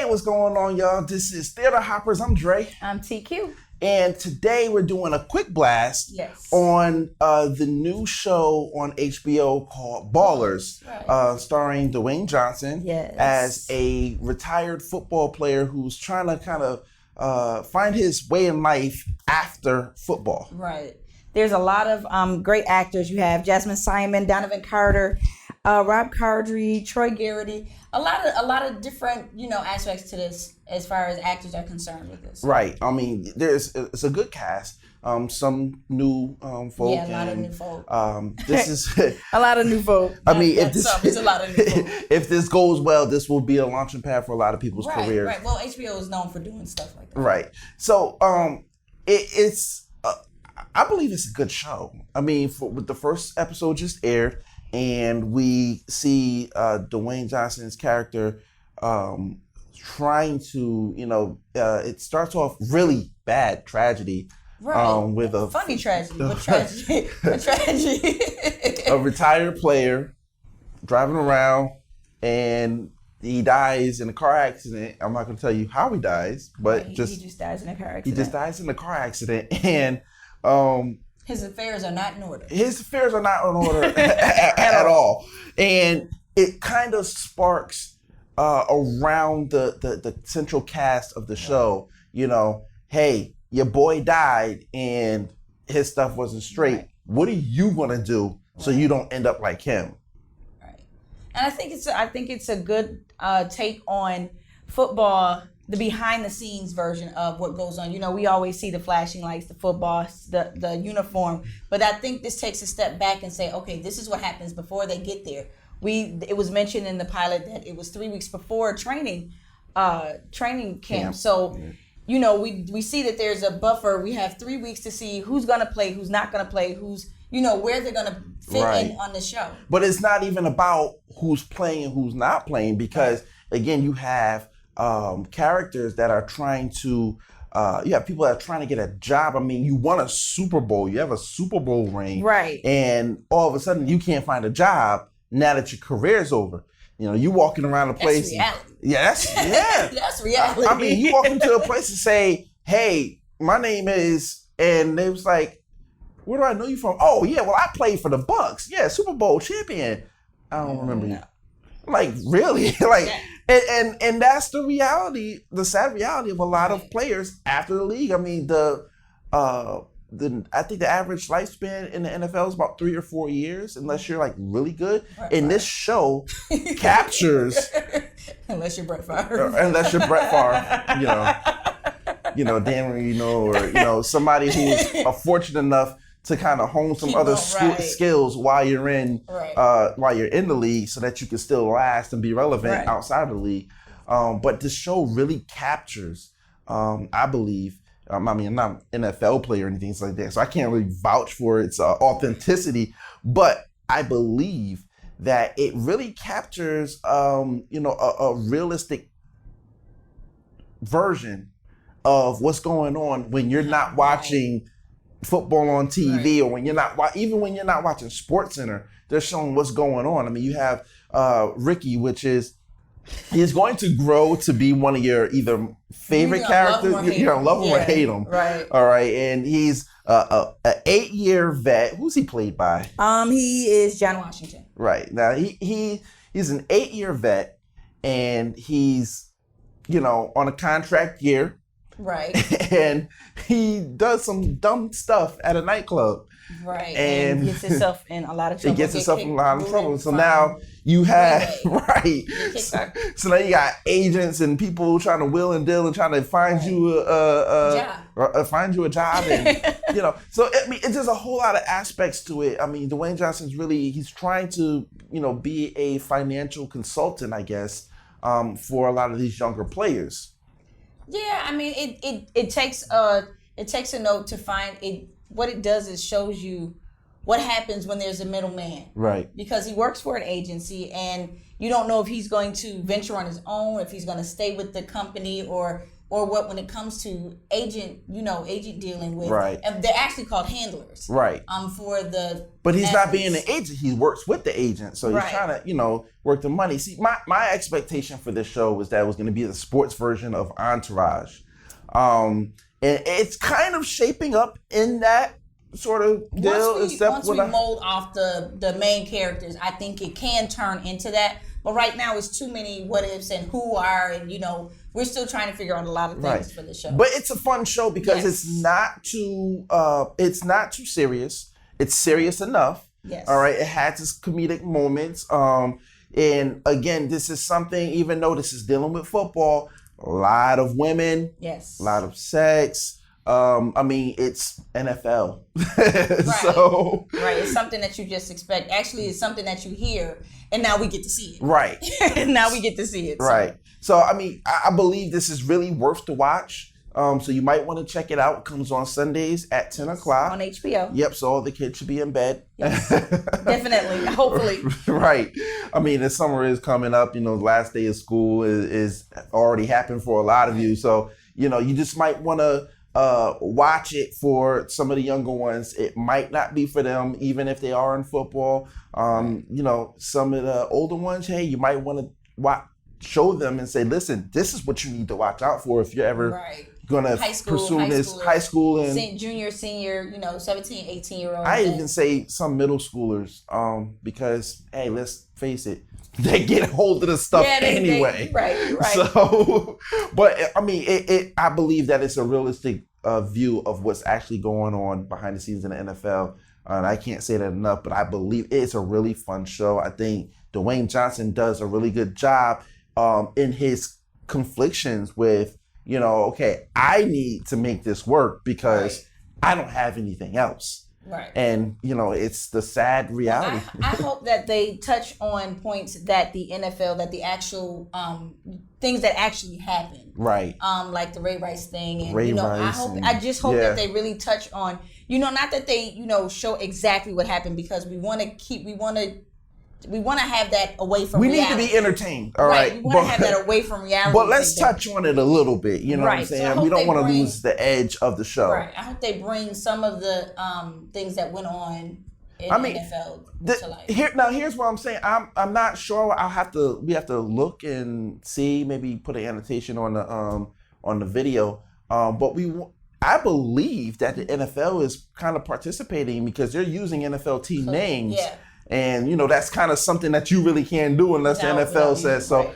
what's going on, y'all? This is Theater Hoppers. I'm Dre. I'm TQ. And today we're doing a quick blast on the new show on HBO called Ballers, starring Dwayne Johnson as a retired football player who's trying to kind of find his way in life after football. Right. There's a lot of great actors. You have Jasmine Simon, Donovan Carter, Rob Cardry, Troy Garrity. A lot of different, aspects to this as far as actors are concerned with this. Right. I mean, it's a good cast. Some new folk. Yeah, a lot of new folk. This is a lot of new folk. I mean, it's a lot of new folk. If this goes well, this will be a launching pad for a lot of people's careers. Right. Well, HBO is known for doing stuff like that. Right. So, it's. I believe it's a good show. I mean, with the first episode just aired, and we see Dwayne Johnson's character trying to, it starts off really bad tragedy. Right. With a funny tragedy, but tragedy. A tragedy. A retired player driving around, and he dies in a car accident. I'm not going to tell you how he dies, but he just dies in a car accident. He just dies in a car accident, and his affairs are not in order. His affairs are not in order at all. And it kind of sparks around the central cast of the show, hey, your boy died and his stuff wasn't straight. Right. What are you going to do so you don't end up like him? Right. And I think it's a good take on football, the behind the scenes version of what goes on. We always see the flashing lights, the football, the uniform, but I think this takes a step back and say, okay, this is what happens before they get there. It was mentioned in the pilot that it was 3 weeks before training camp. So, we see that there's a buffer. We have 3 weeks to see who's going to play, who's not going to play, who's, where they're going to fit in on the show. But it's not even about who's playing and who's not playing, because again, you have characters that are trying to, you have people that are trying to get a job. I mean, you won a Super Bowl, you have a Super Bowl ring, right? And all of a sudden you can't find a job now that your career's over. You walking around a place. That's reality. That's reality. I mean, you walk into a place and say, hey, my name is, and they was like, where do I know you from? Oh yeah, well, I played for the Bucks. Yeah, Super Bowl champion. I don't remember you. Like, really? And that's the reality, the sad reality of a lot of players after the league. I mean, I think the average lifespan in the NFL is about 3 or 4 years, unless you're like really good. And this show captures, unless you're Brett Favre, Dan Marino, or somebody who's fortunate enough to kind of hone some other skills while you're in the league, so that you can still last and be relevant outside of the league. But this show really captures, I believe. I mean, I'm not an NFL player or anything like that, so I can't really vouch for its authenticity. But I believe that it really captures, a realistic version of what's going on when you're not watching football on TV, or when you're not watching SportsCenter. They're showing what's going on. I mean, you have Ricky, which is, he's going to grow to be one of your either favorite characters. You're gonna love him or hate him. Right. All right. And he's a 8-year vet. Who's he played by? He is John Washington. Right. Now he's an 8-year vet, and he's on a contract year. Right. And he does some dumb stuff at a nightclub. Right. And gets himself in a lot of trouble. He gets himself in a lot of trouble. So now you have, So now you got agents and people trying to wheel and deal and trying to find you a job. And, so I mean, it's just a whole lot of aspects to it. I mean, Dwayne Johnson's he's trying to, be a financial consultant, I guess, for a lot of these younger players. Yeah, I mean, it takes a note to find it. What it does is shows you what happens when there's a middleman. Right. Because he works for an agency, and you don't know if he's going to venture on his own, if he's going to stay with the company, or or what when it comes to agent dealing with. Right. And they're actually called handlers. Right. For the But he's athletes. not being an agent. He works with the agent. So he's trying to, work the money. See, my expectation for this show was that it was going to be the sports version of Entourage. And it's kind of shaping up in that sort of deal. Once we mold off the main characters, I think it can turn into that. But right now, it's too many what ifs and who are, and we're still trying to figure out a lot of things for the show. But it's a fun show because it's not too serious. It's serious enough. Yes. All right. It has its comedic moments. And again, this is something. Even though this is dealing with football, a lot of women. Yes. A lot of sex. It's NFL. Right. So it's something that you just expect. Actually, it's something that you hear, and now we get to see it. Right. Now we get to see it. Right. So, I believe this is really worth to watch. So you might want to check it out. It comes on Sundays at 10 o'clock. On HBO. Yep, so all the kids should be in bed. Yes. Definitely. Hopefully. Right. The summer is coming up. The last day of school is already happened for a lot of you. So, you just might want to watch it for some of the younger ones. It might not be for them, even if they are in football. Some of the older ones, hey, you might want to show them and say, listen, this is what you need to watch out for if you're ever going to pursue this high school and junior, senior, 17, 18-year-olds. I even say some middle schoolers, because, hey, let's face it, they get hold of the stuff anyway. Right. So, but I believe that it's a realistic view of what's actually going on behind the scenes in the NFL. And I can't say that enough, but I believe it's a really fun show. I think Dwayne Johnson does a really good job in his conflictions with, okay, I need to make this work because I don't have anything else. Right. And, it's the sad reality. I hope that they touch on points that the NFL, that the actual things that actually happen. Right. Like the Ray Rice thing. And, Ray Rice I just hope that they really touch on, not that they, show exactly what happened, because we want to have that away from reality. We need to be entertained, all right? We want to have that away from reality. But let's touch on it a little bit, you know what I'm saying? So we don't want to lose the edge of the show. Right. I hope they bring some of the things that went on in NFL to life. Here's what I'm saying. I'm not sure. We have to look and see, maybe put an annotation on the video. But I believe that the NFL is kind of participating because they're using NFL team names. Yeah. And, that's kind of something that you really can't do unless the NFL says so.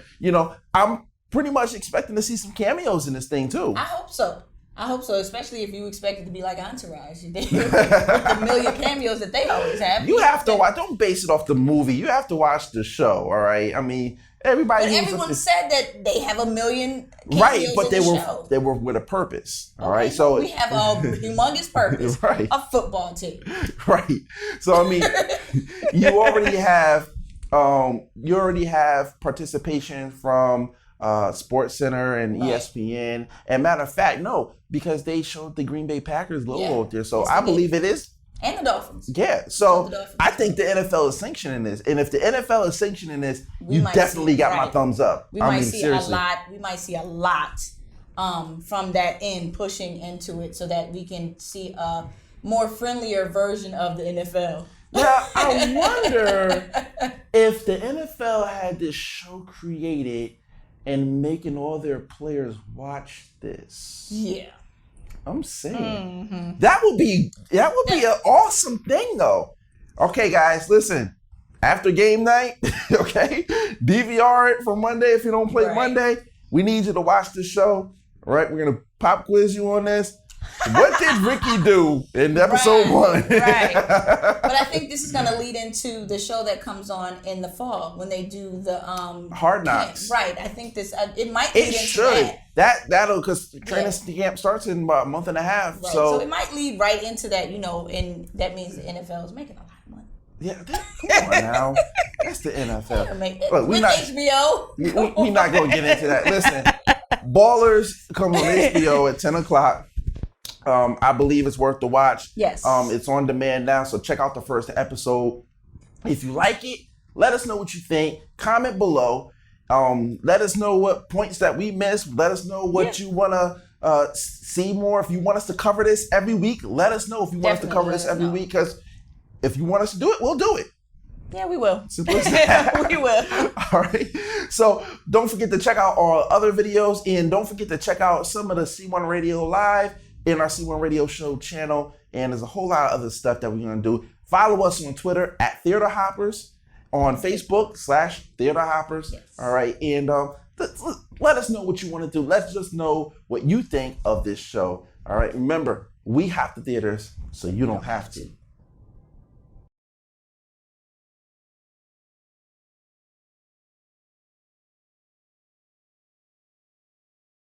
I'm pretty much expecting to see some cameos in this thing, too. I hope so, especially if you expect it to be like Entourage. With the million cameos that they always have. You have to watch. Don't base it off the movie. You have to watch the show, all right? Everybody. But everyone said that they have a million cameos right, but in the show. They were with a purpose. All right, so we have a humongous purpose. Right. A football team. Right. So you already have participation from Sports Center and ESPN. And matter of fact, no, because they showed the Green Bay Packers logo out there. So I believe it is. And the Dolphins. Yeah, so I think the NFL is sanctioning this. And if the NFL is sanctioning this, you definitely got my thumbs up. We might see a lot from that end pushing into it so that we can see a more friendlier version of the NFL. Yeah, I wonder if the NFL had this show created and making all their players watch this. Yeah. I'm saying that would be an awesome thing, though. Okay, guys, listen. After game night, okay, DVR it for Monday if you don't play Monday. We need you to watch the show. All right, we're gonna pop quiz you on this. What did Ricky do in episode 1? Right. But I think this is going to lead into the show that comes on in the fall when they do the Hard Knocks. Camp. Right. I think this it might lead into that. That'll because training camp starts in about a month and a half. Right. So it might lead right into that, and that means the NFL is making a lot of money. Yeah, come on now. That's the NFL. Look, we're not HBO. We're not going to get into that. Listen, Ballers comes on HBO at 10 o'clock. I believe it's worth the watch. Yes. It's on demand now, so check out the first episode. If you like it, let us know what you think. Comment below. Let us know what points that we missed. Let us know what you want to see more. If you want us to cover this every week, let us know if you want us to cover this every week. Because if you want us to do it, we'll do it. Yeah, we will. Simple as that. We will. All right. So don't forget to check out our other videos, and don't forget to check out some of the C1 Radio Live in our C1 Radio Show channel. And there's a whole lot of other stuff that we're going to do. Follow us on Twitter at Theater Hoppers, on Facebook /Theater Hoppers. Yes. All right. And let us know what you want to do. Let's just know what you think of this show. All right. Remember, we have the theaters, so you don't have to.